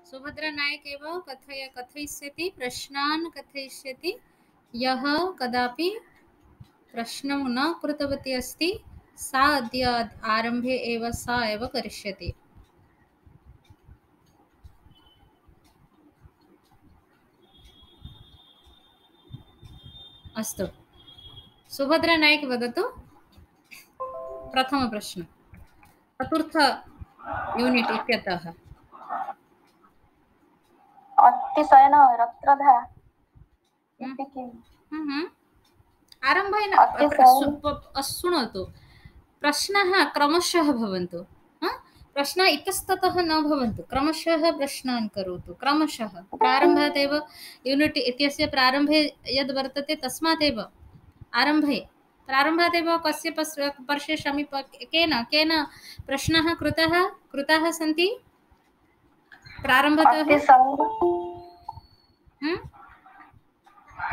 सुभद्रा नायक एव कथयिष्यति प्रश्नान् कथयिष्यति यः कदापि प्रश्नं न कृतवती अस्ति सा अद्य आरम्भे एव सा एव करिष्यति। अस्तु, सुभद्रा नायक वदतु। प्रथम प्रश्न चतुर्थ यूनिट इत्यतः। अतिशयन रत्रधा इति किम्? आरम्भेन शृणोतु, प्रश्नाः क्रमशः भवन्तु। प्रश्न इतस्ततः न भवन्तु, क्रमशः प्रश्नान् करोतु, क्रमशः। प्रारम्भात् एव यूनिट् इत्यस्य प्रारम्भे यद् वर्तते तस्मात् एव आरम्भे प्रारम्भात् एव कस्य पार्श्वे समीप केन प्रश्नाः कृताः सन्ति प्रारम्भतः?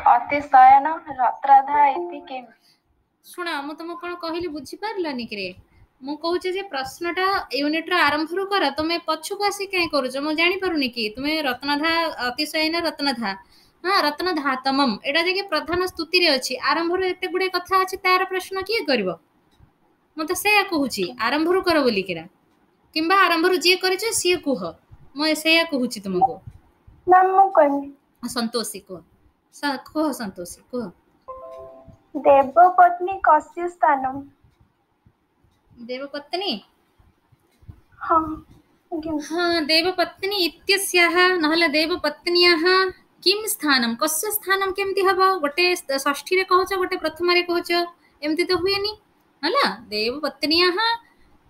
अतिशयन रत्रधा इति किम्? शुण मु तुमको कौन कहली बुझी पारलानी कि रे? मु कहूचे जे प्रश्नटा यूनिट रो आरंभ रु कर, तुमे पछकु आसी काय करूछ मु जानि पारुनी कि तुमे रत्नधा अतिशयन रत्नधा रत्नधातमम एटा जे प्रधान स्तुति रे अछि, आरंभ रु एते गुडे कथा अछि, तार प्रश्न किए करबो? मु त सेया कहूची आरंभ रु कर बोली किरा, किंबा आरंभ रु जे करिछ सिए कुह, मु सेया कहूची तुमको। नाम मु कहनी संतोषी को कह, संतोषी कह। देवपत्नी कस्य स्थानम? देवपत्नी, हाँ देवपत्नी इत्यस्याः नहले देवपत्न्याः किं स्थानम, कस्य स्थानम केमति हबो? गोटे षष्ठी रे कहछ, गोटे प्रथम रे कहछ, एमति तो हुएनी हला। देवपत्न्याः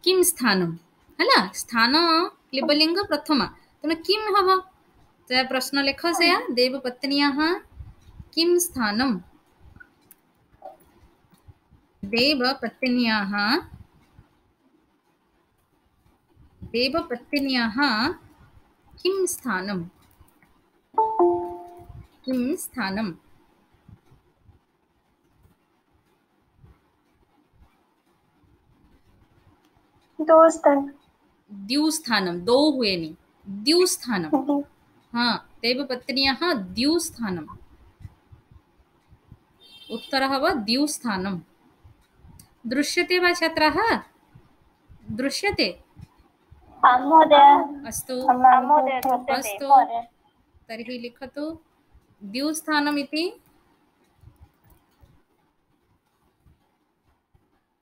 किं स्थानम हला, स्थान क्लिबलिंग प्रथमा, तने किं हबो? तो प्रश्न लेख सेया देवपत्न्याः किं स्थानम, देवपत्न्याः किं स्थानम, किं स्थानम? द्युस्थानम, दो हुए नहीं, द्युस्थानम। हाँ, देवपत्न्याः द्युस्थानम, उत्तरः वा द्युस्थानम। दृश्यते वा छात्राः? दृश्यते? अस्तु अस्तु, तर्हि लिखतु द्युस्थानम् इति।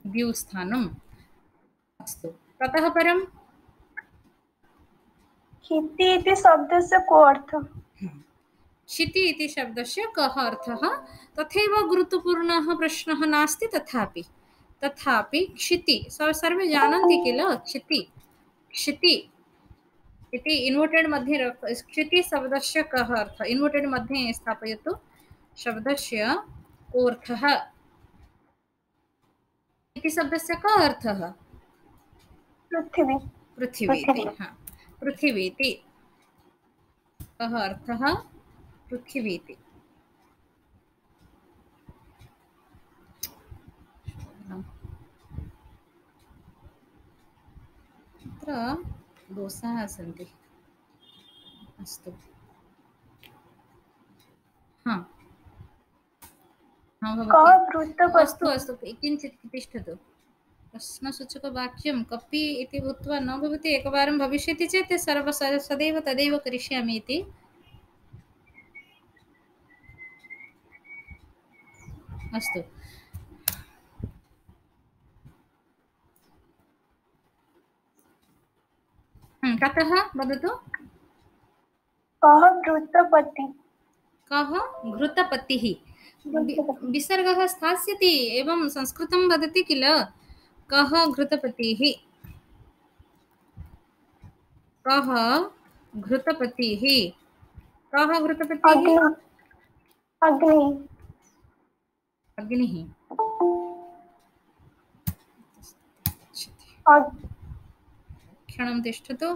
द्युस्थानम्, अस्तु। ततः परं क्षिति इति शब्दस्य को अर्थः? क्षिति इति शब्दस्य कः अर्थः? तथैव गुरुत्वपूर्णः प्रश्नः नास्ति, तथापि क्षिति सर्वे जानन्ति किल। क्षिति इति इन्वर्टेड मध्ये क्षिति शब्दस्य कः अर्थः? इन्वर्टेड मध्ये स्थापयतु शब्दस्य कोऽर्थः। इति शब्दस्य कः अर्थः? पृथिवी। हाँ, पृथिवी इति कः अर्थः? पृथिवी इति। अत्र दोषाः सन्ति। अस्तु, हाँ अस्तु अस्तु, किञ्चित् तिष्ठतु। प्रश्नसूचकवाक्यं कपि इति भूत्वा न भवति, एकवारं भविष्यति चेत् सदैव तदेव करिष्यामि इति। अस्तु, कतः वदतु? कः घृतपति? कः घृतपतिः? विसर्गः स्थास्यति एवं संस्कृतं वदति किल। कः घृतपतिः? कः घृतपतिः? कः घृतपतिः? अग्निः। क्षणं तिष्ठतु।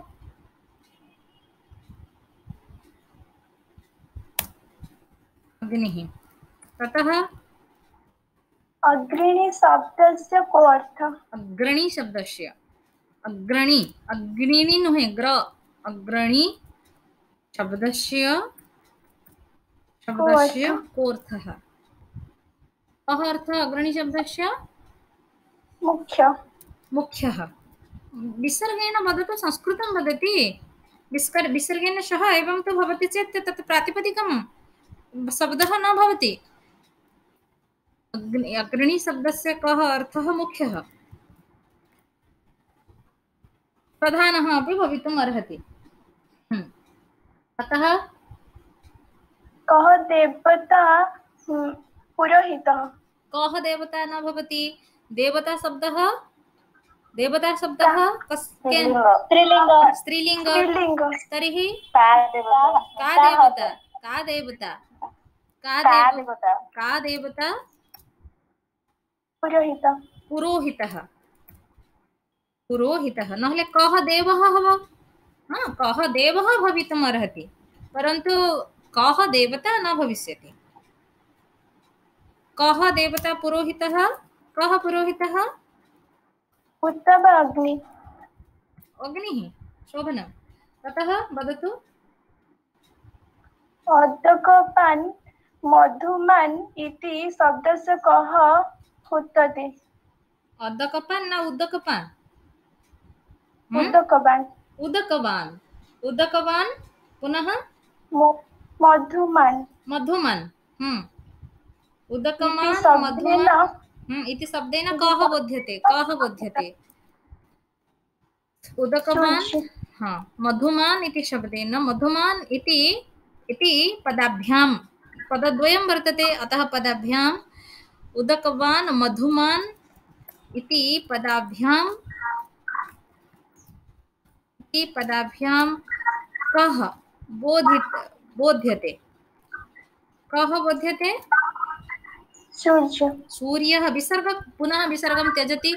अग्निः। ततः अग्रणी शब्दस्य को अर्थः? अग्रणी शब्दस्य, अग्रणी, अग्निनी नुहे, ग्र, अग्रणी शब्दस्य कोऽर्थः? कोऽर्थः? कः अर्थः अग्रणी शब्दस्य? मुख्य। मुख्यः। विसर्गेण वदतु, संस्कृतं वदति। विसर्गेण सह एवं तु भवति चेत् तत् प्रातिपदिकं शब्दः न भवति। अग्रणी शब्दस्य कः अर्थः? मुख्यः। प्रधानः अपि भवितुम् अर्हति। अतः कः देवता पुरोहितः? कः देवता न भवति। देवता शब्दः स्त्रीलिंग। स्त्रीलिंग। तर्हि का देवता पुरोहित। पुरोहितः नहले कः देवः हव। कः देवः भवितुम् अर्हति, परन्तु कः देवता न भविष्यति। कः देवता पुरोहितः? कः पुरोहितः? उत्तम अग्नि। अग्निः। शोभनम्। ततः वदतु। अदकपान् मधुमान् इति शब्दस्य कः उत्तते? अदकपान् न उदकपान्? उदकवान्। उदकवान् पुनः मधुमान्। उदकमान् मधुमान् इति शब्देन कः बोध्यते? उदकवान् मधुमान् इति शब्देन मधुमान् इति पदाभ्यां पदद्वयं वर्तते। अतः पदाभ्याम् उदकवान् मधुमान् इति पदाभ्यां कः बोध्यते? कः बोध्यते? सूर्यः। विसर्ग पुनः विसर्गं त्यजति।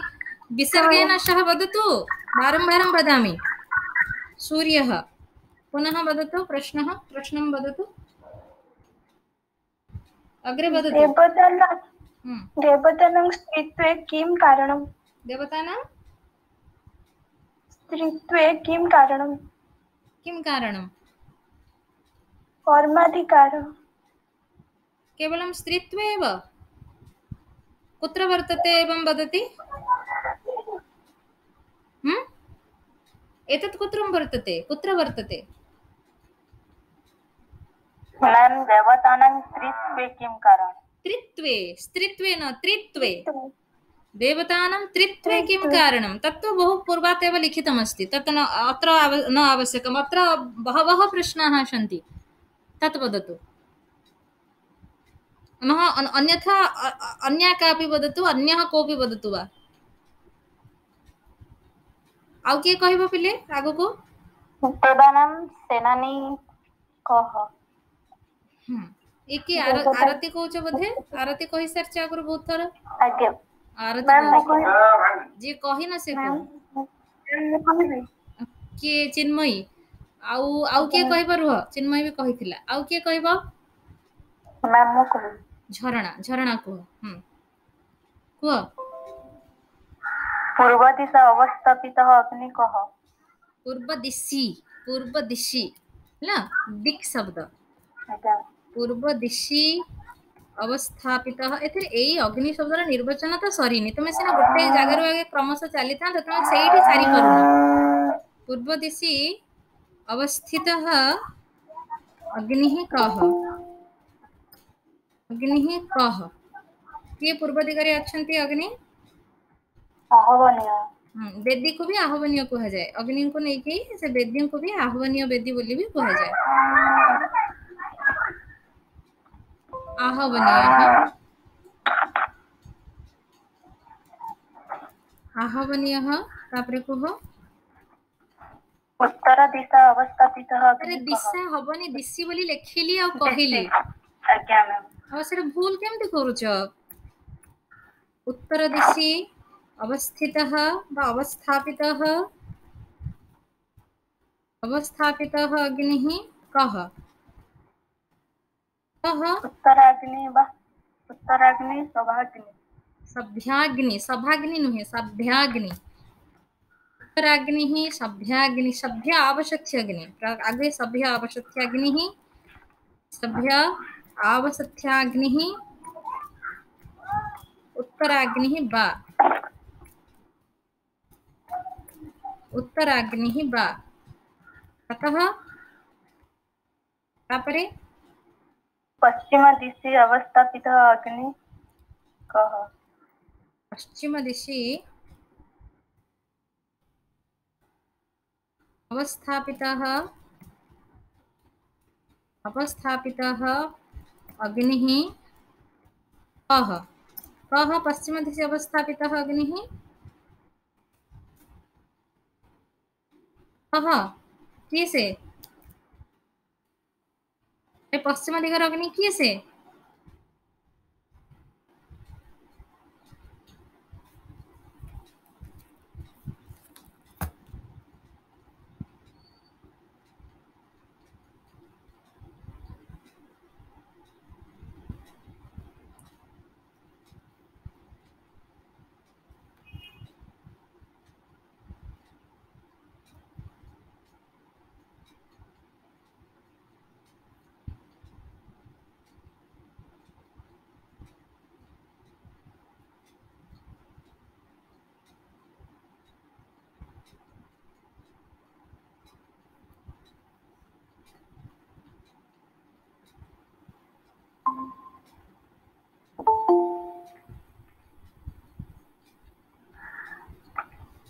विसर्गेण सह वदतु। बारं वदामि। सूर्यः। पुनः वदतु। प्रश्नं वदतु। अग्रे वदतु। देवतानां स्त्रीत्वे किं कारणं? देवतानां स्त्रीत्वे किं कारणं? कर्माधिकारः। केवलं स्त्रीत्वे एव? कुत्र वर्तते एवं वदति? एतत् कुत्र वर्तते? देवतानां स्त्रीत्वे किं कारणं? स्त्रीत्वे न त्रित्वे। देवतानां त्रित्वे किं कारणं? तत्तु बहु पूर्वात् एव लिखितमस्ति। तत् अत्र न आवश्यकम्। अत्र बहवः प्रश्नाः सन्ति। तत् वदतु। अन्यथा अन्या कापि वदतु, अन्यः कोऽपि वदतु वा। आउ किए कहब पिले आगको? देवानां सेनानी कः? एके आरती कहूछ बोधे? आरती कहि सारछि आगुर बहुत थर। आज्ञा आरती जे कहि न से के चिन्मयी आउ के कहबा रुह। चिन्मयी भी कहिथिला। आउ के कहबा? मैम मो कहि। झरणा कह। कह। पूर्व दिशा अवस्थापितः अग्नि कः? पूर्व दिशि ना दिक् शब्द। पूर्व दिशि अवस्थापितः एथिरे एई अग्नि शब्दर निर्वचन तो सरीनी। तुमे सिना गोटे जगार आगे क्रमश चली था तो तुमे सेठी सारी करूना। पूर्व दिशि अवस्थितः अग्निः कः? किए पूर्व दिगरे अछंती अग्नि? आहवनीय। वेदी को भी आहवनीय कहा जाए। अग्नि को नहीं कि से वेदी को भी आहवनीय वेदी बोली भी कहा जाए। आहवनीय तापरे कह। उत्तर दिशा अवस्थापितः अरे दिशा हबनी दिशी बोली लेखिली आ कहिली। आज्ञा मैम। आ से भूल केमती करूछ? उत्तर दिशि अवस्थितः वा अवस्थापितः अग्निः कः? उत्तराग्नि सभाग्नि सभ्याग्नि नुहे सभ्याग्नि। उत्तराग्निः सभ्याग्नि सभ्य आवशथ्यग्नि आगे सभ्य आवशथ्याग्निः सभ्य आवशथ्याग्निः उत्तराग्निः बा उत्तराग्निः बा अतः तापरे पश्चिम दिशि अवस्थापितः अग्नि कः पश्चिम दिशि अवस्थापितः अवस्थापितः अग्निः कः कः पश्चिम दिशि अवस्थापितः अग्निः कः किए से पश्चिम दिगर अग्नि किए से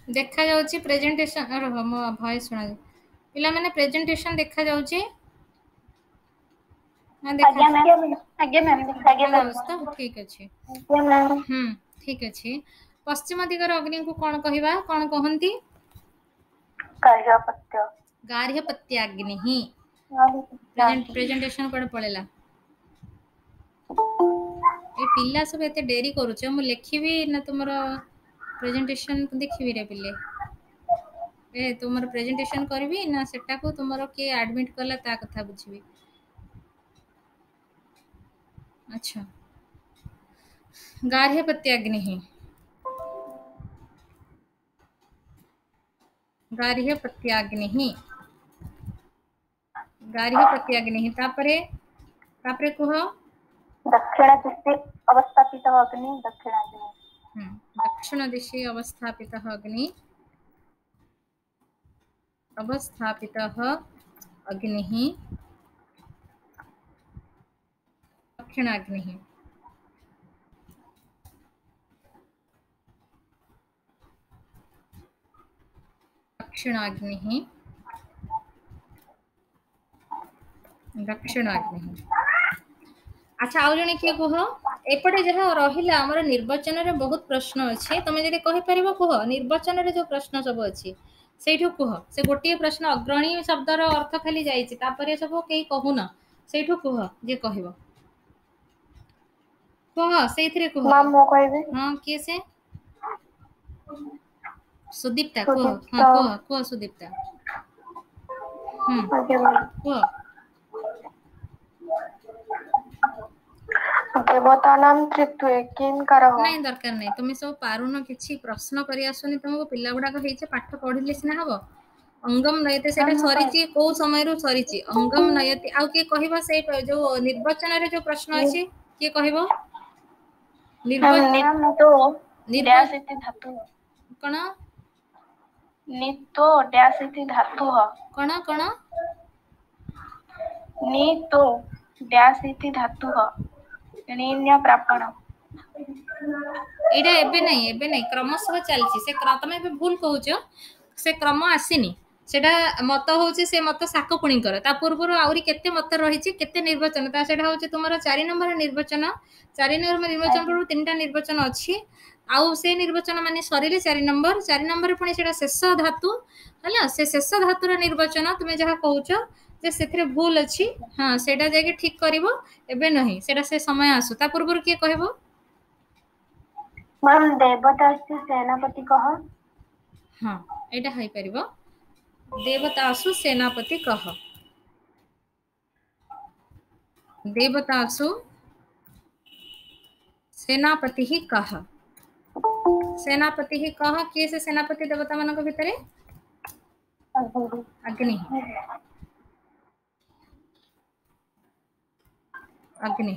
देखा जाउची प्रेजेंटेशन रह मो भॉइस सुना पिला माने प्रेजेंटेशन देखा जाउची ना देखा आज्ञा मैम तो ठीक अछि मैम ठीक अछि पश्चिम दिगर अग्नि को कोन कहिबा कोन कहंती कार्यापत्य गार्हपत्याग्नि प्रेजेंटेशन कोड पळेला ए पिल्ला सब एते डेरी करूछ मु लिखिबी ना तुमरो प्रेजेंटेशन देखिबी रे पिल्ले ए तुमरो प्रेजेंटेशन करबी ना सेटा को तुमरो के एडमिट करला ता कथा बुझिबी अच्छा गार्हपत्याग्नि गार्हपत्याग्नि गार्हपत्याग्नि तापरे तापरे कह दक्षिण दिशि अवस्थापितः अग्नि दक्षिणाग्नि दक्षिण दिशि अवस्थापितः अग्नि अवस्थापितः अग्निः दक्षिणाग्निः दक्षिणाग्निः दक्षिणाग्निः अच्छा आउ जने किए कह एपटे जहाँ रहिला हमर निर्वाचन रे बहुत प्रश्न अछि तमे जदि कहि परिबो कह निर्वाचन रे जो प्रश्न सब अछि सेठु कह से गोटे प्रश्न अग्रणी शब्दर अर्थ खाली जाइछि तापरे सब केही कहूना सेठु कह जे कहबो कह सेथिरे कह मैम मो कहबे हां के से सुदीप्ता कह हां कह सुदीप्ता आज्ञा मैम कह देवतानां त्रित्वे किंकरः नहीं दरकार नहीं तुम सब पारुन किछि प्रश्न करि आसुनी तुमको पिल्ला गुडा को हेचे पाठ पढिले सिना हबो अंगम नयते सेटा सरिछि को समय रु सरिछि अंगम नयते आउ के कहबो से जो निर्वाचन रे जो प्रश्न अछि के कहबो मैम तो डैश इति धातु कण नितो डैश इति धातु कण कण नितो डैश इति धातु ऋण्य प्रापण एडा एबे नहीं क्रमशः चलछि से तमे एबे भूल कहउछ से क्रम आसीनी सेटा मत होउछि से मत साकपुणी कर ता पूर्व आउरी केते मत रहिछि केते निर्वाचन ता सेटा होउछि तुमरो 4 नंबर निर्वाचन 4 नंबर निर्वाचन पर तीनटा निर्वाचन अछि आउ से निर्वाचन माने सरिले 4 नंबर पुणी सेटा शेष धातु हला से शेष धातुर निर्वाचन तुमे जहा कहउछ जे सेथरे भूल अछि हां सेटा जाके ठीक करिवो एबे नहीं सेटा से समय आसु ता पूर्व के कहबो मैम देवतासु सेनापति कह हां एटा हाई परिबो देवतासु सेनापति कह देवतासु सेनापति ही कह सेनापति ही कह किए से सेनापति देवता मानक भितरे अग्नि अग्नि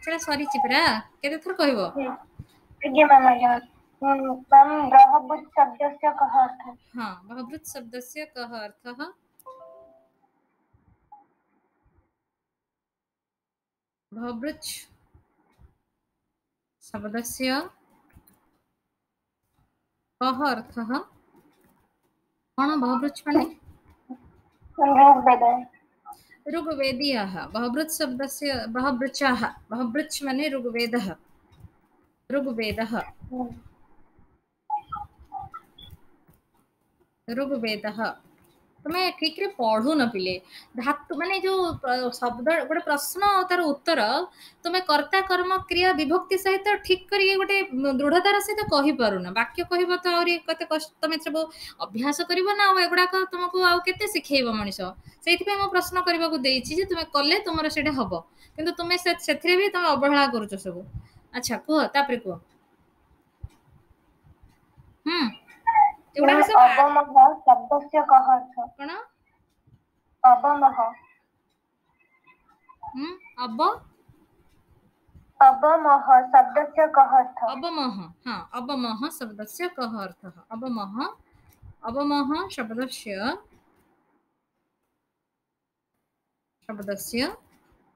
चला सॉरी चिपरा केते थर कहबो ब्रह्मभूत शब्दस्य कः अर्थः? हां ब्रह्मभूत शब्दस्य कः अर्थः ब्रह्मभूत शब्दस्य कः अर्थः कोन ब्रह्मभूत माने ऋग्वेदीयः ब्रह्मभूत शब्दस्य ब्रह्मभूतः ब्रह्मभूत माने ऋग्वेदः ऋग्वेदः ऋग्वेदः तुम्हें ठीक रे पढ़ू न पिले धातु माने जो शब्द गोटे प्रश्न और तार उत्तर तुम्हें कर्ता कर्म क्रिया विभक्ति सहित ठीक करी गोटे दृढ़तार सहित कहि पारुना वाक्य कहबो तो और कते कष्ट तमे सब अभ्यास करिवो ना एगुडा तुमको आ केते सिखेइबो मनिष सेति पे मो प्रश्न करबा को देइछि जे तुमे कले तुमर सेटा हबो किंतु तुमे सेथरे भी तुमे अवहेला करूछ सब अच्छा कुह तापरे कुह अवमः शब्दस्य कः अर्थः? कोन अवमः अब अवमः शब्दस्य कः अर्थः? अवमः हां अवमः शब्दस्य कः अर्थः अवमः शब्दस्य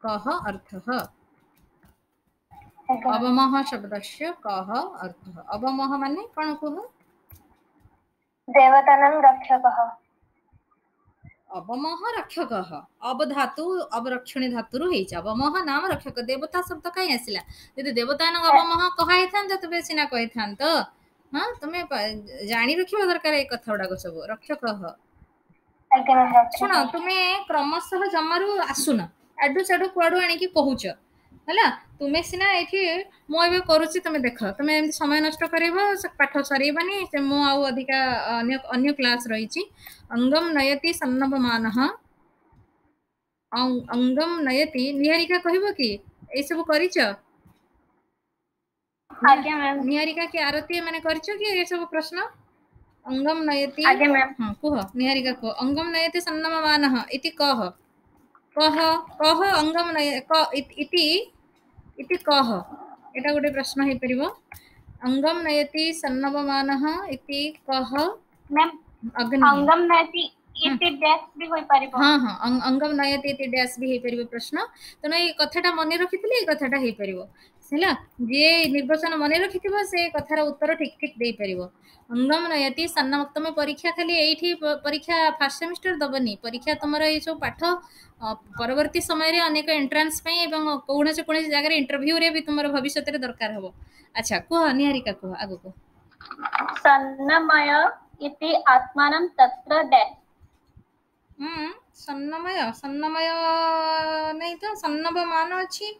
कः अर्थः अवमः शब्दस्य कः अर्थः अवमः माने कोन कुह देवतानां रक्षकः अवमः रक्षकः अब धातु अवरक्षणी धातु रही अवमः नाम रक्षक देवता शब्द कहीं आसला यदि देवता अवमः कहा तबे सीना कही था हाँ तुम्हें जानी रखा दरकार एक कथा गुड़ाक सब रक्षकः शुण तुम्हें क्रमशः जमारू आसुन आडू साडू कुआडू आनिकी कहूच है तुम्हें सीना ये मुझे करुच्ची तुम देख तुम एम समय नष्ट कर पाठ सरबानी अधिका अन्य क्लास रही अंगम नयति सन्नवमान अंगम नयति निहारिका कहब कि ये सब कर निहारिका की आरती मैंने कर ये सब प्रश्न अंगम नयति हाँ कुह निहारिका कह अंगम नयति सन्नवमान इति कह कह कह अंगम नय इति कह एटा गोटे प्रश्न हे परिबो अंगम नयति सन्नवमानः इति कह मैम अग्नि अंगम नयति इति डैश भी होई परिबो हां हां अंगम नयति इति डैश भी हे परिबो प्रश्न तने ए कथाटा मने रखितले ए कथाटा हे परिबो हैला जे निर्वचन मने रखिथिबो से कथार उत्तर ठीक ठीक दे परिबो अंगम नयति सन्न तुम परीक्षा खाली एठी परीक्षा फर्स्ट सेमिस्टर दबनी परीक्षा तुमर ए सब पाठ परवर्ती समय रे अनेक एंट्रेंस पे एवं कोन से जगह इंटरव्यू रे भी तुमर भविष्य रे दरकार हबो अच्छा कह निहारिका कह आगो को सन्नमय इति आत्मानं तत्र डैश सन्नमय नहीं तो सन्नवमान अछि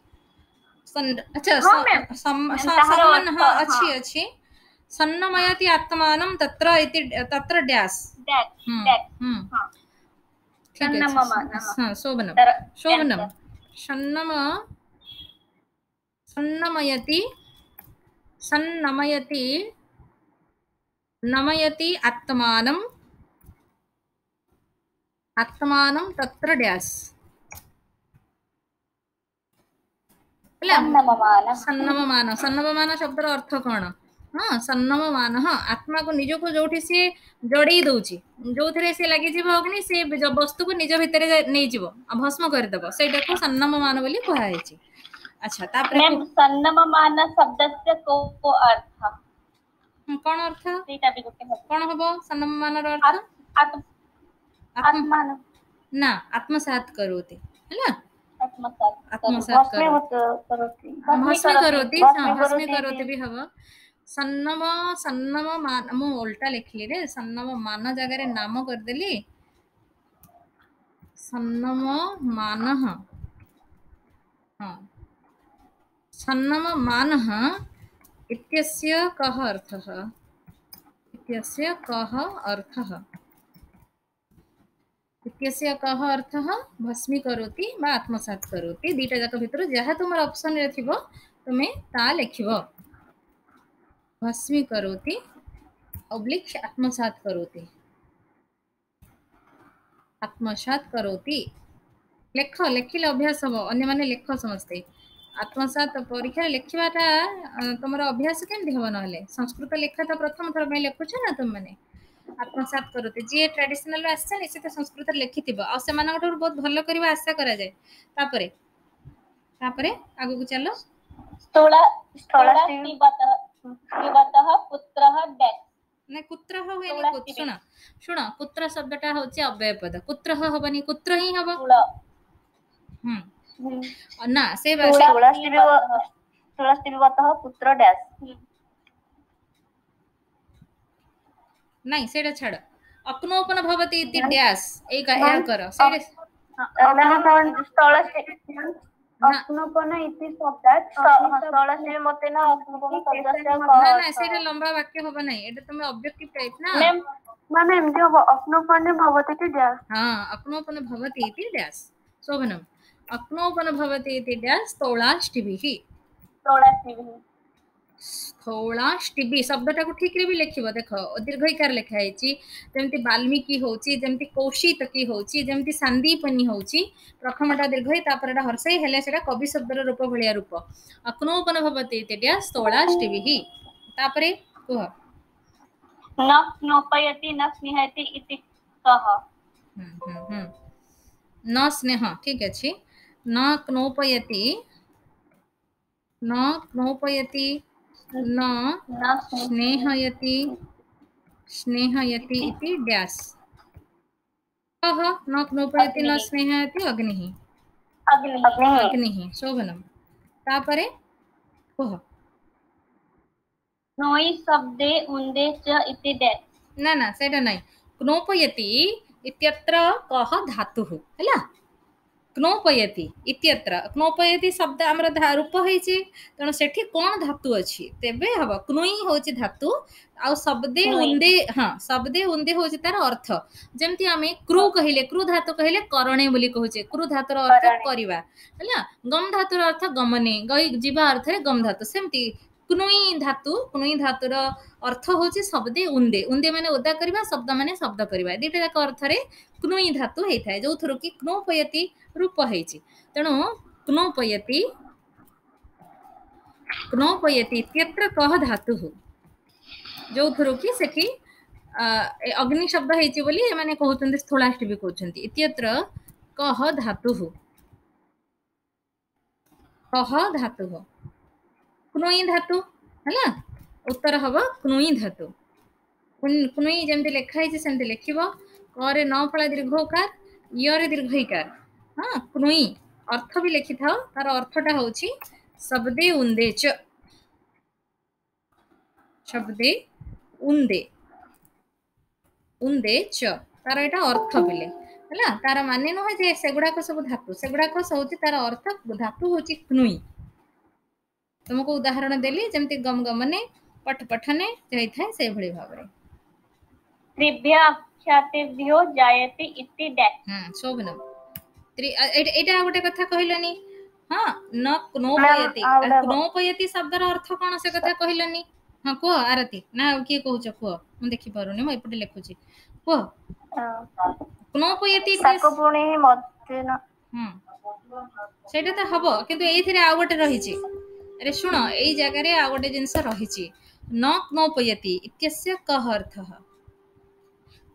अच्छा सम्मान हां अच्छी सन्नमयति आत्मानं तत्र डैश शोभनम सन्नमयति नमयति आत्मानं तत्र डैश सन्नवमान शब्द अर्थ कौन हाँ सन्नवमान हाँ आत्मा को निज को जो सी जड़े दौची जो थे सी लगे अग्नि से वस्तु को निज भितर नहीं जीव भस्म करदेव से सन्नवमान बोली कहुई अच्छा सन्नवमान शब्दस्य को अर्थ कौन अर्थ कौन हम सन्नवमान अर्थ आत्मान ना आत्मसात करोति है भस्मी करोति भी हवा सन्नव मान मु उल्टा लिखली रे सन्नव मान जगह नाम करदेली सन्नव मान हाँ सन्नव मान इत्यस्य कः अर्थः इत्यस्य कः अर्थः इत्यस्य कः अर्थः भस्मी करोति बा आत्मसात करोति दीटा जाक भितर जहाँ तुम ऑप्शन रे थिबो तुम्हें ता लिखिबो भस्मीकरोति ऑब्लिक आत्मसात करोति आत्मसात करोति लेख लेखिले अभ्यास हम अन्य माने लेख समस्ते आत्मसात परीक्षा लिखवाटा तुम अभ्यास केमती हम ना संस्कृत लेखा तो प्रथम थर लिखुच ना तुम मैंने आत्मसात करोते जी ट्रेडिशनल आसे से तो संस्कृत लिखि आ से बहुत भल करवा आशा करा जाए तापरे तापरे आगु को चलो पुत्रः डैश ना कुत्र हुए शुण शुण कुत्र शब्दटा होचे अव्यय पद कुत्र हबनी कुत्र ही हब ना से पुत्र डैश नहीं सेटा छाड़ अक्नोपन भवति इति डैश एक या कर सेटे अक्नोपन इति शब्दात् स्थलस्य मते न अक्नोपन शब्दस्य ना ना सेटा लंबा वाक्य होबा नहीं एटा तुम ऑब्जेक्टिव टाइप ना मैम एमती हो अक्नोपन भवति इति डैश हां अक्नोपन भवति इति डैश शोभनम अक्नोपन भवति इति डैश स्थौलाष्टिभिः स्थौलाष्टिभि शब्दटा को ठीक रे भी लिखिबो देखो दीर्घईकार लिखा हैची जेमति वाल्मीकि होची जेमति कौशितकी होची जेमति संदीपनी होची प्रथमटा दीर्घई तापरटा हर्षई हेले सेटा कवि शब्दर रूप भलिया रूप अक्नोपन भवति इति डैश स्थौलाष्टिभिः तापरे कह न स्नोपयति न स्नेहति इति कह न स्नेह ठीक अछि न क्नोपयति न स्नेहयति स्नेहयति इति डैश कह न क्नोपयति न स्नेहयति अग्निः शोभनम तापरे कह नोई शब्दे उन्दे च इति डैश ना ना सेटा नहीं क्नोपयति इत्यत्र कह धातुः हैला क्नोपयति इत्यत्र क्नोपयति शब्द हमर रूप होइछि तेणु सेठी कोन धातु अछि तेबे हबो क्नुई होछि धातु आ शब्दे उन्दे हां शब्दे उन्दे होछि तार अर्थ जेमति आमे क्रू कहिले क्रू धातु कहिले करणे बोली कहूचे क्रू धातुर अर्थ करिवा हैला गम धातुर अर्थ गमने गई जीवा अर्थ रे गम धातु सेमति क्नुई धातुर अर्थ होछि शब्दे उन्दे उन्दे माने ओदा करबा शब्द माने शब्द करबा दिटा जाक अर्थ रे क्नुई धातु हेइ थाए जो थरो कि क्नोपयति रूप हेछि तेणु क्नोपयति इत्यत्र कह धातुः जो थरो कि सेठी अग्नि शब्द हेछि बोली माने कहउछन्ति स्थूलाष्टि भी कहउछन्ति इत्यत्र कह धातुः क्नुई धातु हैला उत्तर हबो क्नुई धातु क्नुई जेमति लेखा है सेमति लिखिबो करे न फला दीर्घकार य रे दीर्घईकार हां क्नुई अर्थ भी लिखि थाओ तार अर्थटा होछि शब्दे उन्दे च तार एटा अर्थ बिले हैला तार माने न जे सेगुडा को सब धातु सेगुडा को होछि तार अर्थ धातु होछि क्नुई तुमको उदाहरण देली जेमति गम गमने पठ पठने जई थाए से भली भाबरे त्रिभ्य अक्षातेभ्यो जायते इति डैश शोभनम एटा गोटे कथा कहलनी हां न क्नोपयति शब्दर अर्थ कोन से कथा कहलनी हां को आरती ना की कहउछ को म देखि पारुनी म एपटे लिखुची को क्नोपयति साकोपुणी मते न सेटा त हबो किंतु एथिरे आ गोटे रहिची अरे शुण एई जगह रे आ गोटे जिंस रहिची न क्नोपयति इत्यस्य कह अर्थः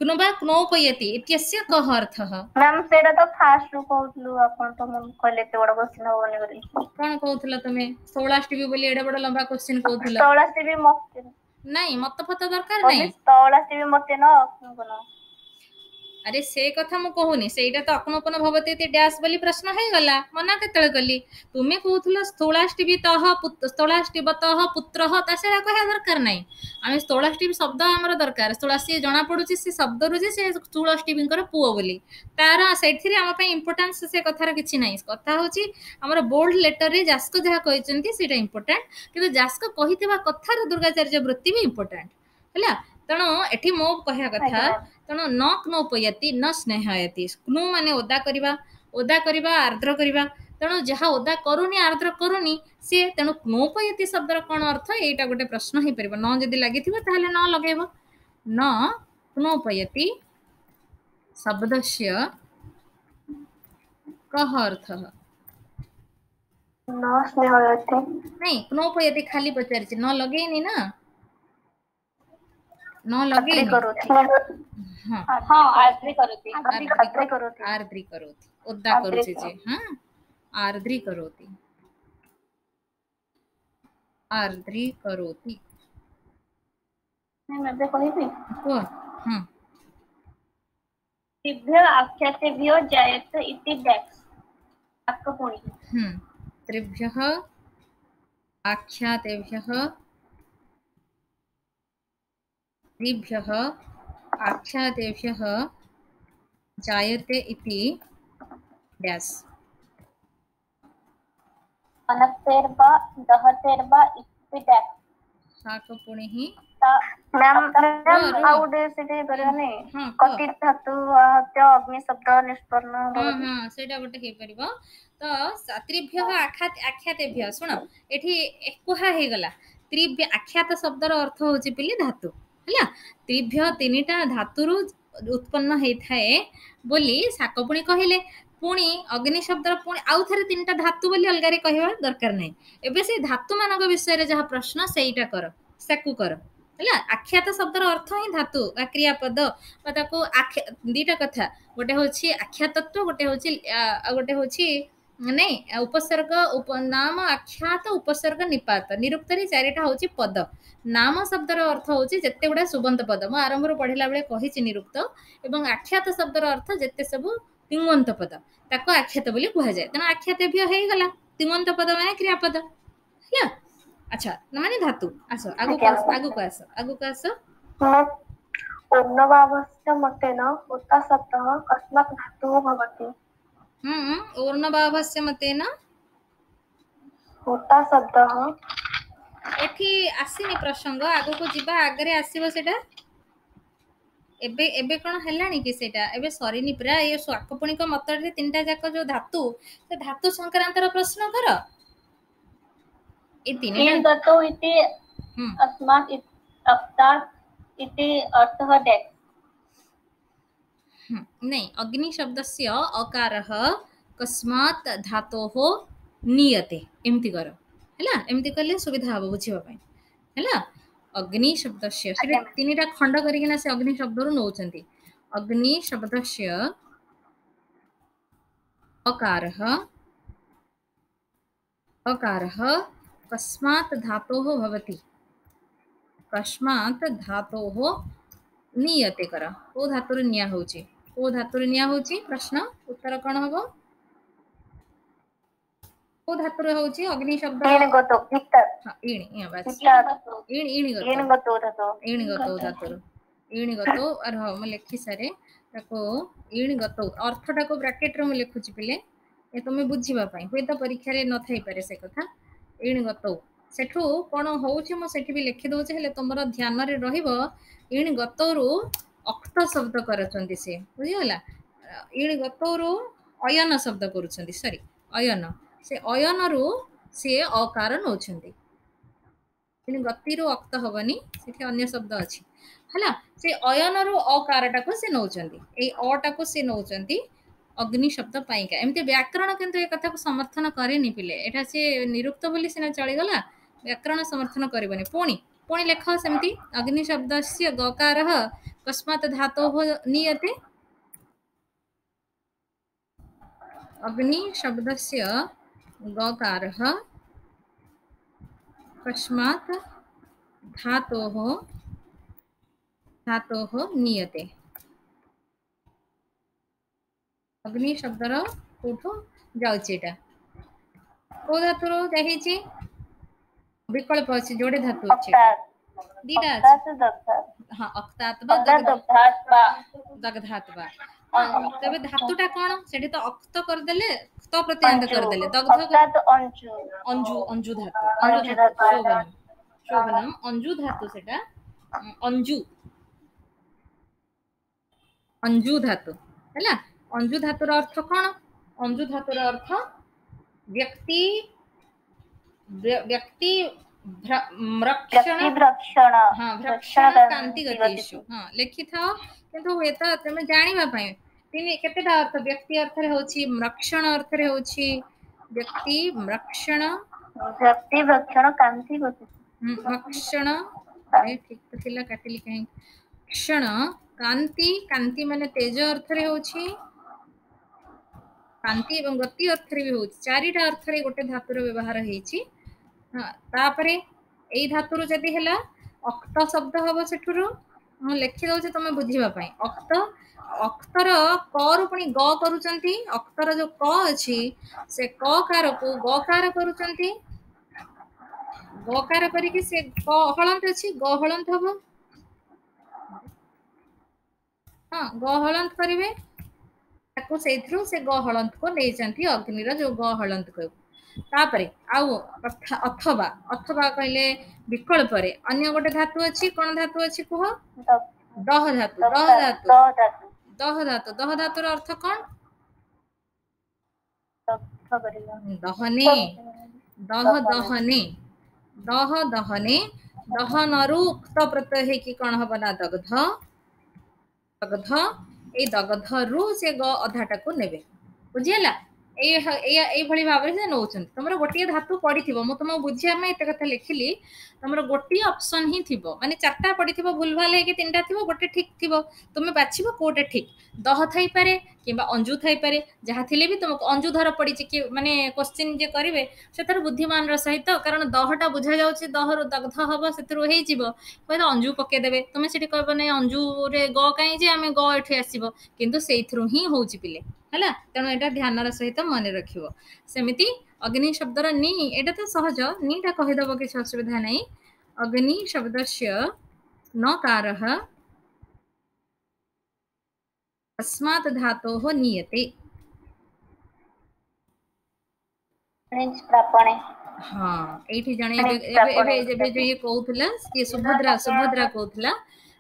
क्नुबा क्नोपयति इत्यस्य कह अर्थः मैम सेटा तो फास्ट रू कहउतलु आपण तो मन कहले ते बड़ क्वेश्चन होबनी करी कोन कहउतला तमे 16 टीवी बोली एडा बड़ लंबा क्वेश्चन कहउतला 16 टीवी मते नहीं मत फत दरकार नहीं 16 टीवी मते न कोन अरे से कथा मु कहूनी सेटा तो अक्नोपन भवति ते डैश बोली प्रश्न है गला मना केतळ कली तुमे कहउथलो स्थूलाष्टिबितः स्थूलाष्टिबतः पुत्रः तासेरा कहे दरकार नहीं आमे स्थूलाष्टिबि शब्द हमर दरकार स्थूलाष्टि जणा पडुची से शब्द रु जे से स्थूलाष्टिबिंकर पुओ बोली तार सेठिरे हम पय इंपोर्टेंस से कथार किछि नहीं कथा होची हमर बोल्ड लेटर रे जास्क जहा कहिचंती सेटा इंपोर्टेंट किंतु जास्क कहितबा कथार दुर्गाचार्य वृत्ति भी इंपोर्टेंट हला तेणु एठी मो कहया कथा तेणु न क्नोपयति न स्नेहयति क्नु माने ओदा करिबा आर्द्र करिबा तेणु जहाँ ओदा करूनी आर्द्र करूनी सी तेणु क्नोपयति शब्दर कौन अर्थ एटा गोटे प्रश्न हो पार न जदि लगी ताहले न लगेब न क्नोपयति शब्दस्य कः अर्थः न स्नेहयति नहीं क्नोपयति खाली पचारिछि न लगेनी ना न आर्द्री लगेनी करोति हाँ हाँ आर्द्री करोति आर्द्री करोति आर्द्री करोति ओदा आर्द्री करूछि जे हाँ आर्द्री करोति आर्द्री करोति मैं भी कहिबी को हाँ त्रिभ्य आख्यातेभ्यो जायत इति डैक्स आक्कपुणी त्रिभ्यः आख्यातेभ्यः त्रिभ्यः आख्यातेभ्यः जायते इति डैश अनक्तेर्वा दहतेर्वा इति डैक्स शाकपुणिः मैम आउट सिटी करने हाँ कति धातु आहत्य अग्नि शब्द निष्पन्न हाँ हाँ सेटा गोटे हे परिबो तो त्रिभ्यः आख्यातेभ्यः सुन एठी कुहा हे गला त्रिभ्य आख्यात शब्दर अर्थ होची पिले धातु हला त्रिभ्य तीनिटा धातुरु उत्पन्न हे थाए बोली साकपुणी कहिले पुणी अग्नि शब्दर पुणी आउ थरे तीनटा धातु बोली अलगारे कहवा दरकार नै एबे से धातु मानक विषय रे जहा प्रश्न सेईटा कर साकु कर हला आख्यात शब्दर अर्थ ही धातु क्रियापद ताको दीटा कथा गोटे होची आख्यातत्व गोटे होची नहीं उपसर्ग नाम आख्यात उपसर्ग निपात निरुक्तरी चारिटा होची पद नाम शब्दर अर्थ होची जत्ते गुडा सुबंत पद मु आरंभ रो पढिला बेले कहिची निरुक्त एवं आख्यात शब्दर अर्थ जत्ते सब तिङवंत पद ताको आख्यात बोली कुहा जाय तन आख्यातेभ्य हे गला तिङवंत पद माने क्रियापद हला अच्छा माने धातु आसो आगु कास ऊर्णवावस्य मतेन उता शब्दः कस्मात् धातुः भवति ऊर्णवावस्य मतेन उता शब्दः एठी आसीनी प्रसंग आगु को जिबा आगरे आसीबो सेटा एबे एबे कोन हेलानी कि सेटा एबे सरीनी पुरा ए स्वाकपुणी को मत रे तीनटा जाक जो धातु से धातु संक्रांतर प्रश्न कर ए तीनटा गतो इति अस्मात् अक्तात् इति अर्थः डैक्स नहीं अग्नि शब्दस्य अकारः कस्मात् धातोः नियते एमति कर हैला एमति करले सुविधा हो बुझिबा पई हैला अग्नि शब्दस्य से तीनटा खंड करिकिना से अग्नि शब्दरु नौचंती अग्नि शब्दस्य अकारः कस्मात् धातोः भवति कस्मात् धातोः नियते कर को धातुर निया होची को धातुर निया होची प्रश्न उत्तर कोन हबो को धातुर होची अग्नि शब्द ईण गतो भीतर हां ईण बस ईण गतो धातु ईण गतो धातुर ईण गतो और हम लिखि सारे ताको ईण गतो अर्थटा को ब्रैकेट रे हम लिखुची पिले ए तुम बुझिबा पई होय त परीक्षा रे न थाई पारे से कथा ईण गतो सेठू कोन होउची म सेठी भी लिखि दोचे हेले तमरो ध्यान रे रहिबो ईण गतोरु अक्त शब्द करचंदी से बुझिगला ईण गतोरु अयन शब्द करूचंदी सॉरी अयन से अयन रु से अकार नौचंदी ईण गति रु अक्त होबनी सेठी अन्य शब्द अछि हला से अयन रु अकारटा को से नौचंदी ए अटा को से नौचंदी अग्नि शब्द पाइका एमते व्याकरण किंतु ए कथा को समर्थन करेनी पिले एटा से निरुक्त बोली सिना चली गला व्याकरण समर्थन करबनी पुणी लेख सेमती अग्नि शब्दस्य गकारः कस्मात् धातोः नियते अग्नि शब्दस्य गकारः कस्मात् धातोः नियते अग्नि शब्दर कोठो जाउची एटा को धातुरो जाहिची विकल्प अछि जोड़े धातु अछि दीटा हां अक्तात बा दग्धात बा तबे धातुटा कोन सेठी तो अक्त कर देले तो प्रत्यंत कर देले दग्ध अंजु धातु शोभनम अंजु धातु सेटा अंजु धातु हैला अंजु धातुर अर्थ कोन अंजु धातुर अर्थ व्यक्ति व्यक्ति रक्षण भ्रक्षण हाँ भ्रक्षण कांति गतिषु हाँ लिखि था किंतु हुए तो तुम जानिबा पई तीन केतेटा अर्थ व्यक्ति अर्थ रे होची रक्षण अर्थ रे होची व्यक्ति रक्षण भ्रक्षण कांति गति रक्षण अरे ठीक तो थिला काटिली कहीं क्षण कांति कांति माने तेज अर्थ रे होची कांति एवं गति अर्थ रे भी होची चारिटा अर्थ रे गोटे धातुर व्यवहार हेची हाँ तापरे एई धातुर जदि हेला अक्त शब्द हबो सेठुरु हम लिखि दउछे तमे बुझिबा पई अक्त अक्तर क रु पुनी ग करूचंती अक्तर जो क अछि से क कार को ग कार करूचंती गकार करिके से क हलंत अछि ग हलंत हबो हाँ ग हलंत करिवे ताको सेथरु से ग हलंत को नै चंती अग्निर जो ग हलंत को तापरे आउ अथवा अथवा कहले विकल्प रे अन्य गोटे धातु अछि कोन धातु अछि कुह दह धातु दह धातुर अर्थ कोन दहने दहने दहने दहनरु उक्त प्रत्यय है कि कोन हबना दग्ध दग्ध ए दग्ध रु से ग अधाटा को नेबे बुझियला ए भली भाव से नौचंत तुमरो गोटिए धातु पडिथिबो म तुम बुझिया में एते कथा लिखिली तुमरो गोटिए ऑप्शन ही थिबो माने चारटा पडिथिबो भूल भाल है कि तीनटा थिबो गोटे ठीक थिबो तुमे बाछिबो कोटे ठीक दह थाई पारे किबा अंजु थाई पारे जहा थिले भी तुमको अंजु धर पड़ी कि माने क्वेश्चन जे करिवे सेतर बुद्धिमान र सहित कारण दहटा बुझा जाउची दहरु दग्ध हबो सेतर हेई जिवो कहले अंजु पके देबे तुमे सेठी कहबो नै अंजु रे ग काई जे हमें ग एठी आसीबो किंतु सेइथरु ही होउची पिले हला तेणु एटा ध्यान र सहित मन रखिबो सेमिति अग्नि शब्दर नी एटा तो सहज नीटा कहि दबो कि असुविधा नै अग्नि शब्दस्य नकारः अस्मात् धातोः नीयते हाँ एठी जणे एबे जो ये कहउथला ये सुभद्रा कहउथला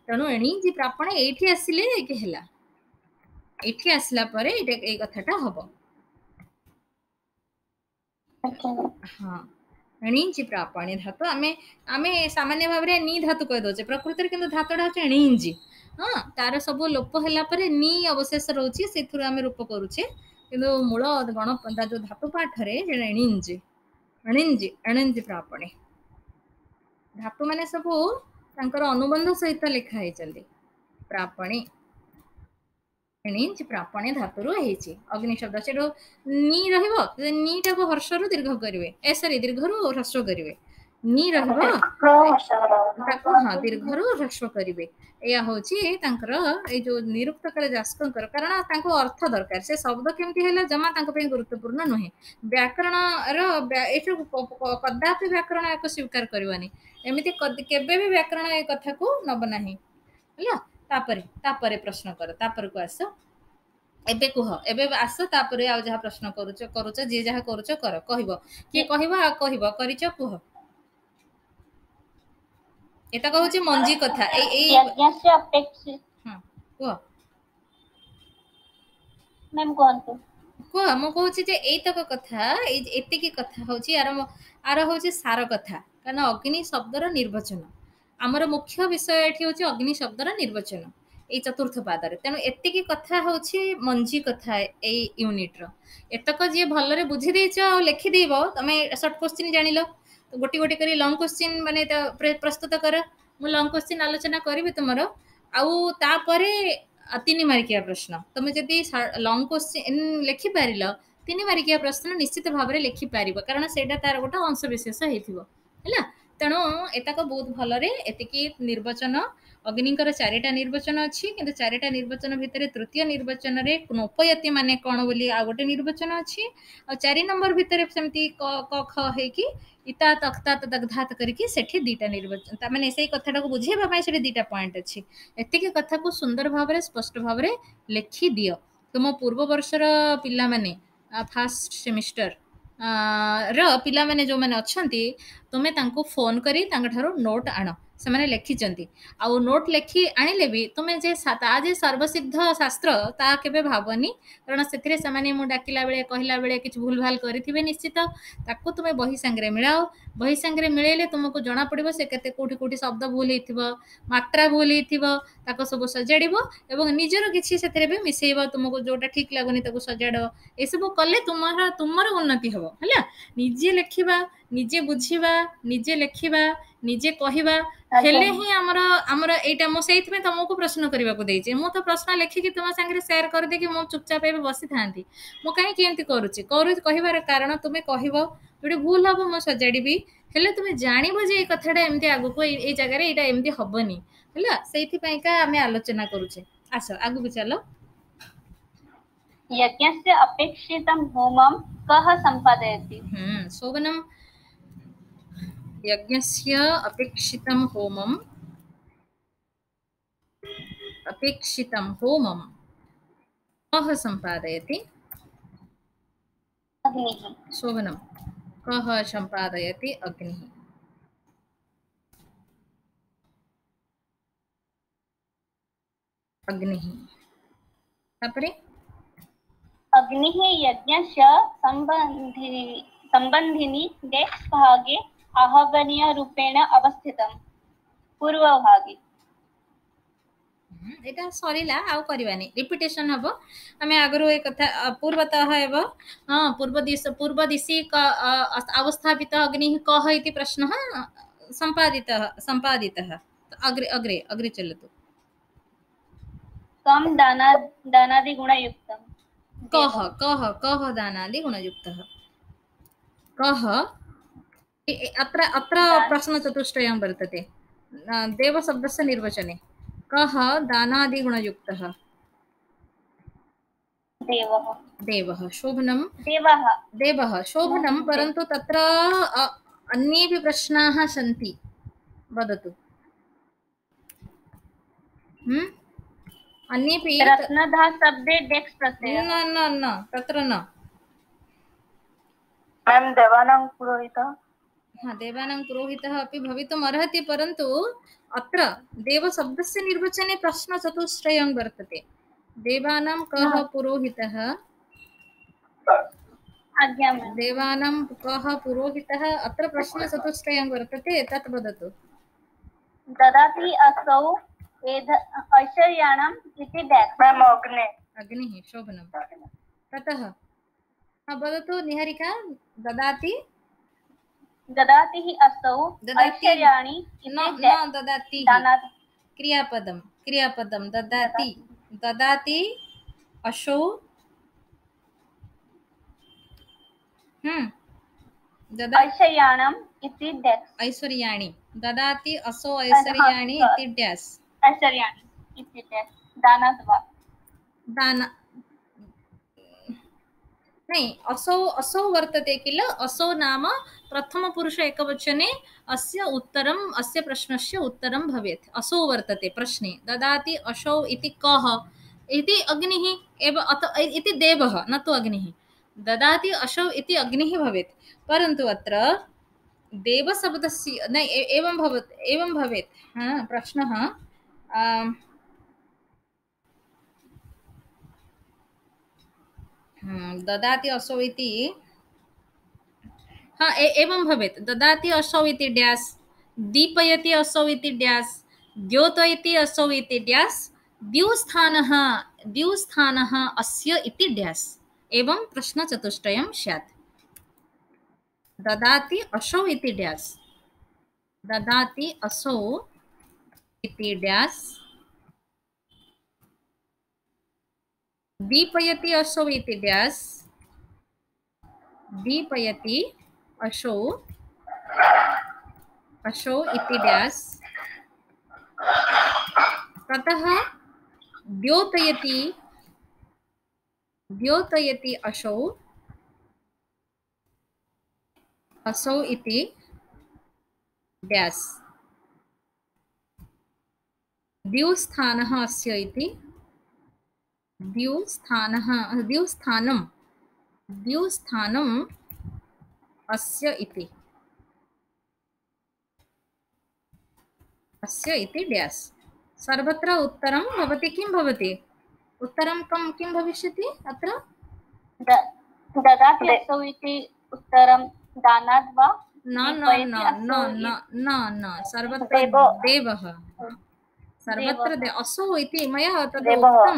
तेणु एणी जे प्रापण एठी आसिले के हला एठी आसला परे ए कथाटा हबो हाँ एणिंची प्रापणे धातु आमे सामान्य भाव रे नी धातु कह दोचे प्रकृति किंतु धातुडा होचे एणिंजी हाँ तार सब लोप होला परे नी अवशेष रहउची सेथुर आमे रूप करूचे किंतु मूल गण जो धातु पाठ रे जे एणिंजी प्रापणे धातु माने सब तांकर अनुबंध सहित लिखा हेचंदी प्रापणे एणिंच प्रापणे धातुरु हेची अग्नि शब्द सेरो नी रहइबो नी टाको हर्षरु दीर्घ करिवे ए सॉरी दीर्घरु ह्रस्व करिवे नी रहइबो ताको हां दीर्घरु ह्रस्व करिवे एया होची तांकर ए जो निरुक्त कले जास्कंकर कारण तांको अर्थ दरकार से शब्द केमती हैला जमा तांको पे गुरुत्वपूर्ण नहे व्याकरण रो एठो कदापि व्याकरण एको स्वीकार करबानी एमिति केबे भी व्याकरण ए कथा को नब नाही हैला तापरे प्रश्न कर तापर को आस एबे कुह एबे आस तापरे आ जहा प्रश्न करूच जे जहा करूच कर कहबो के कहबो करिच कुह एता कहूची मंजी कथा ए यज्ञस्य अपेक्षित हां कुह मैम कोनतो कुह मो कहूची जे एतक कथा एते की कथा होची आर होची सार कथा कारण अग्नि शब्दर निर्वचन आमर मुख्य विषय एठी होची अग्नि शब्दर निर्वचन ए चतुर्थ पादरे तेणु एतिकी कथा होची मंजी कथा ए यूनिट रो एतक जे भलरे बुझी देछ आ लिखि देबो तमे शॉर्ट क्वेश्चन जानिलो तो गोटी गोटी करी लॉन्ग क्वेश्चन माने प्रस्तुत कर मु लॉन्ग क्वेश्चन आलोचना करिवे तुमरो आउ तापरे 3 मार्किया प्रश्न तमे जदी लॉन्ग क्वेश्चन लिखि पारिलो 3 मार्किया प्रश्न निश्चित भाबरे लिखि पारिबो कारण सेटा तार गोटा अंश विशेष हेथिबो हैला तेणु एतक बहुत भलरे एतिकी निर्वचन अग्निकर चारिटा निर्वचन अच्छी किंतु चारिटा निर्वचन भितर तृतीय निर्वचन रे नोपयति माने कोन बोली आ गोटे निर्वचन अच्छी आ 4 नंबर भितर सेमती क ख हे कि इता तक्ता दग्धात करके सेठी दीटा निर्वचन ता माने सेही कथाटा को बुझेबा पई सेठी दीटा पॉइंट अच्छी एतिकी कथा को सुंदर भाव रे स्पष्ट भाव रे लिखि दियो तुम पूर्व वर्षर पिला माने फर्स्ट सेमिस्टर र पिला माने जो माने अछंती तुमे तांको फोन करी तांग ठारो नोट आनो ସେମାନେ ଲେଖିଛନ୍ତି। ଆଉ ନୋଟ୍ ଲେଖି ଆଣିଲେ ବି ତୁମେ ଯେ ତା ଯେ ସର୍ବସିଦ୍ଧ ଶାସ୍ତ୍ର ତାହା କେବେ ଭାବନି, କାରଣ ସେଥିରେ ସେମାନେ ମୁଁ ଡାକିଲା ବେଳେ କହିଲା ବେଳେ କିଛି ଭୁଲ ଭାଲ କରିଥିବେ ନିଶ୍ଚିତ। ତାକୁ ତୁମେ ବହି ସାଙ୍ଗରେ ମିଳାଅ। ବହି ସାଙ୍ଗରେ ମିଳେଇଲେ ତୁମକୁ ଜଣାପଡ଼ିବ ସେ କେତେ କୋଉଠି କୋଉଠି ଶବ୍ଦ ଭୁଲ ହେଇଥିବ, ମାତ୍ରା ଭୁଲ ହେଇଥିବ, ତାକୁ ସବୁ ସଜାଡ଼ିବ ଏବଂ ନିଜର କିଛି ସେଥିରେ ବି ମିଶେଇବ। ତୁମକୁ ଯୋଉଟା ଠିକ ଲାଗୁନି ତାକୁ ସଜାଡ଼। ଏସବୁ କଲେ ତୁମର ଉନ୍ନତି ହବ ହେଲା। ନିଜେ ଲେଖିବା, ନିଜେ ବୁଝିବା, ନିଜେ ଲେଖିବା, ନିଜେ କହିବା ହେଲେ ହିଁ ଆମର ଆମର ଏଇଟା ମୁଁ ସେଇଥିପାଇଁ ତମକୁ ପ୍ରଶ୍ନ କରିବାକୁ ଦେଇଛି। ମୁଁ ତ ପ୍ରଶ୍ନ ଲେଖିକି ତୁମ ସାଙ୍ଗରେ ସେୟାର କରିଦେଇକି ମୁଁ ଚୁପଚାପ ଏବେ ବସିଥାନ୍ତି। ମୁଁ କାହିଁକି ଏମିତି କହିବାର କାରଣ ତୁମେ କହିବ, ଯୋଉଠି ଭୁଲ ହବ ମୁଁ ସଜାଡ଼ିବି, ହେଲେ ତୁମେ ଜାଣିବ ଯେ ଏଇ କଥାଟା ଏମିତି ଆଗକୁ ଏଇ ଜାଗାରେ ଏଇଟା ଏମିତି ହବନି ହେଲା। ସେଇଥିପାଇଁକା ଆମେ ଆଲୋଚନା କରୁଛେ। ଆସ ଆଗକୁ ଚାଲ। यज्ञस्य अपेक्षितं होमं कः सम्पादयति? शोभनम्। यज्ञस्य अपेक्षितं होमं कः सम्पादयति? अग्निः। शोभनं। कः सम्पादयति? अग्निः। अग्निः। तापरे अग्निः यज्ञस्य सम्बन्धिनी डेस्क् भागे आहवनीयरूपेण अवस्थितं पूर्वभागे। एटा सरीला आउ करबानी, रिपिटेशन हबो। आमे आगरु ए कथा पूर्वतः हेबो। पूर्व दिशि अवस्थापित अग्निः कः इति प्रश्नः सम्पादितः। अग्रे अग्रे अग्रे चलतु। कं दानादिगुणयुक्तं। कः कः कः दानादिगुणयुक्तः? कः अत्र अत्र प्रश्नचतुष्टयं वर्तते। देवशब्दस्य निर्वचने कः दानादिगुणयुक्तः? देवः। देवः। शोभनं। देवः शोभनं। परन्तु तत्र अन्येपि प्रश्नाः सन्ति, वदतु। अन्येपि रत्नधा शब्दे डेक्स् प्रत्ययः। न तत्र न। मैम देवानां पुरोहितः। देवानां पुरोहितः अपि भवितुम् अर्हति, परन्तु अत्र देवशब्दस्य निर्वचने प्रश्नचतुष्टयं वर्तते। देवानां कः पुरोहितः? देवानां कः पुरोहितः? अत्र प्रश्नचतुष्टयं वर्तते, तत् वदतु। ददाति असौ ऐश्वर्याणाम् इति डेक्स्। मैम अग्निः। शोभनं। ततः वदतु निहारिका। ददाति असौ ऐश्वर्याणि न ददाति। क्रियापदं ददाति असौ ऐश्वर्याणाम् इति डेक्स्। ऐश्वर्याणि ददाति असौ ऐश्वर्याणि इति डेस्। ऐश्वर्याणि इति डेक्स् दानात् वा नहीं, असौ वर्तते किल। असौ नाम प्रथम पुरुष एकवचने अस्य उत्तरम्, अस्य प्रश्नस्य उत्तरं भवेत्। असौ वर्तते प्रश्ने। ददाति असौ इति कः इति अग्निः एव इति देवः, न तु अग्निः। ददाति असौ इति अग्निः भवेत्, परन्तु अत्र देवशब्दस्य न एवं भवेत् प्रश्नः। ददाति असौ इति एवं भवेत्। ददाति असौ इति डैश, दीपयति असौ इति डैश, द्योतयति असौ इति डैश, द्युस्थानः अस्य इति डैश। एवं प्रश्नचतुष्टयं स्यात्। ददाति असौ इति डैश, ददाति असौ इति डैश, दीपयति असौ इति डैश, दीपयति असौ इति डैश, ततः द्योतयति असौ इति डैश, द्युस्थानः अस्य इति, द्युस्थानम् अस्य इति। अस्य इति डैश सर्वत्र उत्तरं भवति किं भवति उत्तरं किं भविष्यति अत्र ददाति असौ इति उत्तरं दानात् वा न न न न न न न सर्वत्र देवः सर्वत्र असौ इति मया तद् उक्तं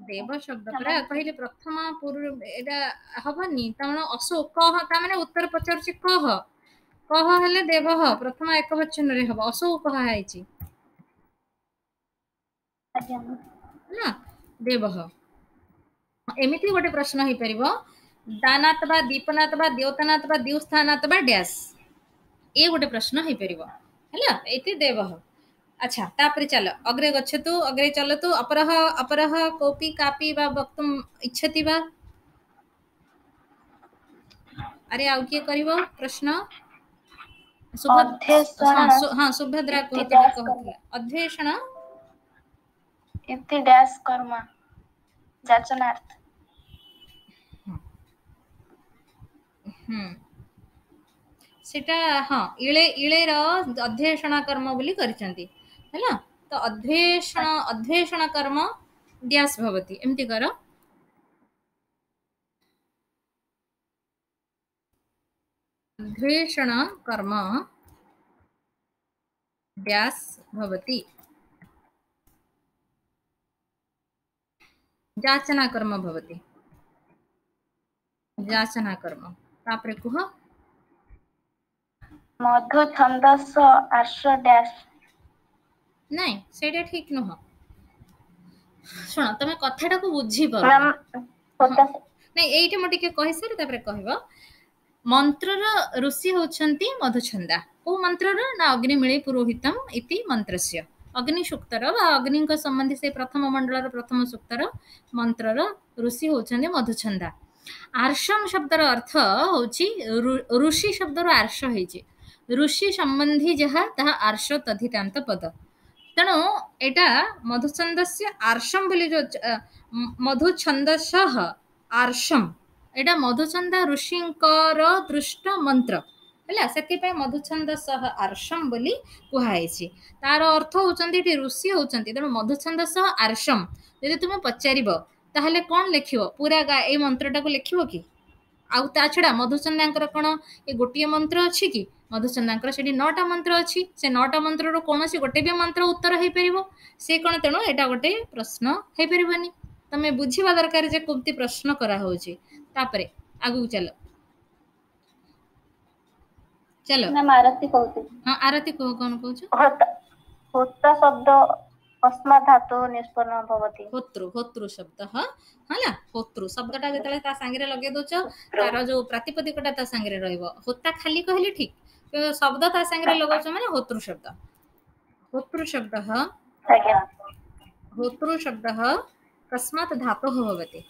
देव शब्द परा कहले प्रथम पूर्व एटा हबनी तमन असो कह ता माने उत्तर पचारछि कह कह हेले देवः प्रथम एक वचन रे हबो असो कह आइछि ना देवः एमिति गोटे प्रश्न हे परिबो दानात् बा दीपनात् बा देवतनात् बा दिवस्थानात् बा डैश ए गोटे प्रश्न हे परिबो हैला एति देवः अच्छा तापर चल अग्रे गच्छतु अग्रे चलतु अपरः अपरः कोपि कापि वा वक्तुम् इच्छति वा अरे आउ किए करिवो प्रश्न सुभद्रा कहथिला अध्येषण इति डैश कर्म जाचनार्थ सेटा हाँ इळे इळेर अध्येषण कर्म बोली करिसंती हैला तो अध्येषण कर्म डैश भवति एमति कर अध्येषण कर्म डैश भवति जाचना कर्म भवति जाचना कर्म तापरे कुह मधु छंदस आर्ष डैश नहीं सेटा ठीक नुह सुन तमे कथाटा को बुझी पर नहीं एइटे म टिके कहि सर तापरे कहबो मंत्रर ऋषि होछंती मधुछंदा को मंत्रर ना अग्निमिळे पुरोहितम इति मंत्रस्य अग्नि सूक्तर वा अग्नि को संबंधी से प्रथम मंडलर प्रथम सूक्तर मंत्रर ऋषि होछंती मधुछंदा आर्षम शब्दर अर्थ होछि ऋषि शब्दर आर्ष हेछि ऋषि संबंधी जहा तहा आर्ष तद्धितांत पद तेणु एटा मधुछंदस्य आर्षम बोली जो मधुछंदसः आर्षम एटा मधुछंदा ऋषिंकर दृष्ट मंत्र हैला सेति पे मधुछंदसः आर्षम बोली कुहाइछि तार अर्थ होचंती एटी ऋषि होचंती तेणु मधुछंदसः आर्षम यदि तुम पचारिबो ताहले कोन लेखिबो पूरा ए मंत्रटा को लेखिबो कि आउ ता छडा मधुचंदांकर कोन ए गोटिए मंत्र अछि कि मधुचंदांकर सेठी 9टा मंत्र अछि से 9टा मंत्र रो कोनोसी गोटे भी मंत्र उत्तर हे परिबो से कोन तेणु एटा गोटे प्रश्न हे परिबोनी तमे बुझिबा दरकार जे कोंती प्रश्न करा होछि तापरे आगु चलो चलो मैं आरती कहूती हां आरती को कोन कहछ होता शब्द अस्मात् धातु निष्पन्न भवति होतृ शब्द हला होतृ शब्दटा जतले ता संगे लगे दोच तार जो प्रातिपदिकटा ता संगे रहइबो होता खाली कहले ठीक शब्द ता संगे लगाउछ माने होतृ शब्द होतृ शब्द कस्मात् धातुः भवति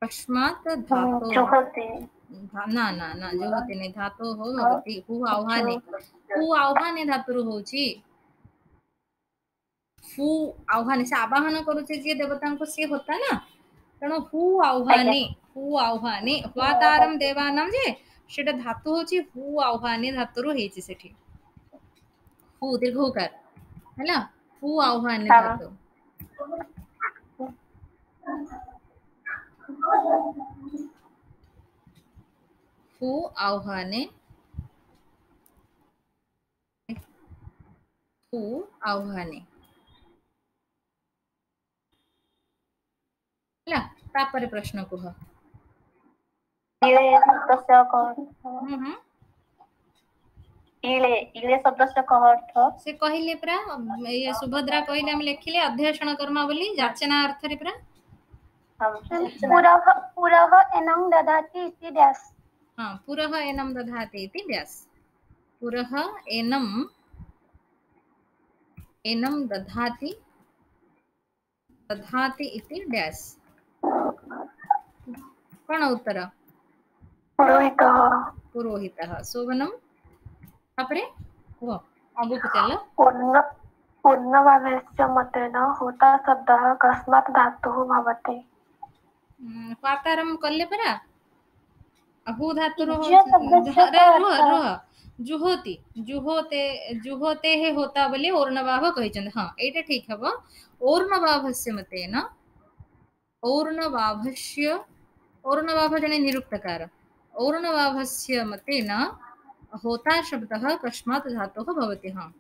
कस्मात् धातुः ना ना ना जोहति ने धातुः भवति हु आह्वाने धातुर होछि हु आह्वाने से आवाहन करूचे जे देवता को से होता ना तेणु हु आह्वाने ह्वातारम देवानाम जे सेटा धातु होची हु आह्वाने धातुरु हेची सेठी हु दीर्घकार हैला हु आह्वाने धातु हु आह्वाने तापर प्रश्न कुह इळे शब्दस्य कः अर्थ से कहिले प्रा ये सुभद्रा कहिले हम लिखिले अध्ययन कर्मा बोली जाचना अर्थ रे प्रा पुरः एनं ददाति इति डैश हां पुरः एनं ददाति इति डैश पुरः एनं दधाति इति डैश कौन उत्तर पुरोहितः शोभनम तापरे हो आगु चल पूर्णभावस्य मतेन होता शब्दः कस्मात् धातुः भवति पातारम कल्ले परा अहु धातुर रुह जुहोति जुहोते जुहोते हे होता बोली ओर्णवाभ कहिचंद हाँ एटा ठीक हबो ओर्णवाभस्य मतेन और्णवाभस्य और्णवाभ जने निरुक्तकार और्णवाभस्य मतेन होता शब्दः कस्मात् धातोः भवति हाँ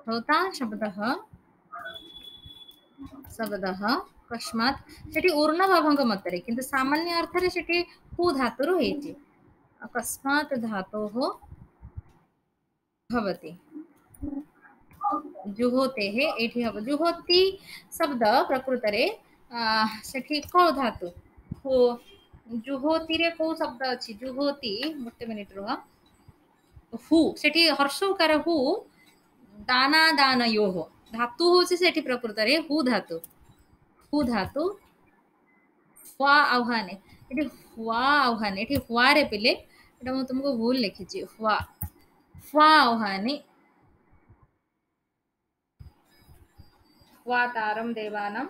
होता शब्दः कस्मात् सेठी ऊर्णवाभंग मतरे किंतु सामान्य अर्थरे सेठी हु धातुरु हेछि कस्मात् धातोः भवति जुहोतेः एठी हब जुहोति शब्द प्रकृतरे सेठी को धातु हो जुहोति रे को शब्द अछि जुहोति गोटे minute Rooh who Sethi हर्षोकार who दाना दानयोः धातु होछि सेठी प्रकृतरे हु धातु ह्वा आह्वाने एठी ह्वा आह्वाने एठी ह्वा रे पिले एटा मु तुमको भूल लिखिछि ह्वा ह्वा आह्वाने ह्वातारं देवानां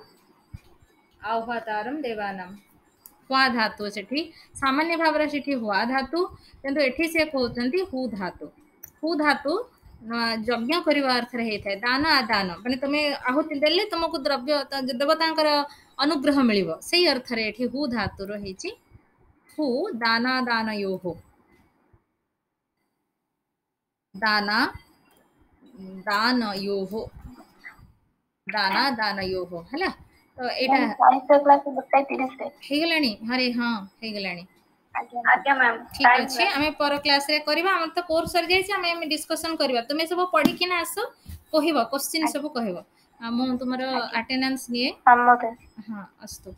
आह्वातारं देवानां ह्वा धातु सेठी सामान्य भावरे सेठी ह्वा धातु किंतु एठी से कहउचंती हु धातु यज्ञ करबा अर्थ रे हेଥାଏ दान आदान माने तमे आहुति देले तुमको द्रव्य देवतांकर अनुग्रह मिलिबो सेही अर्थ रे एठी हु धातु रो हेछि हु दाना दानयोः दाना दानयोः दाना दानयोः हला तो एटा साहित्य क्लास 2:30 रे हेगलानी हरे हां हेगलानी आज्ञा मैम ठीक अच्छे आमे पर क्लास रे करबा हम तो कोर्स सर जाय छी आमे डिस्कशन करबा तुमे सब पढी कि ना आसो कहिबा क्वेश्चन सब कहिबा मु तुमरो अटेंडेंस निये सम्मत हां अस्तु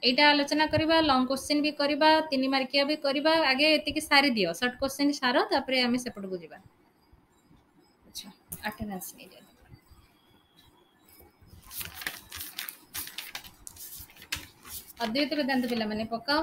एटा आलोचना करबा लॉन्ग क्वेश्चन भी करबा 3 मार्किया भी करबा आगे एति की सारी दियो शॉर्ट क्वेश्चन सारो तापरे आमे सेपट को जिबा अच्छा अटेंडेंस नहीं जाए अद्वैत वेदांत पिला माने पकाओ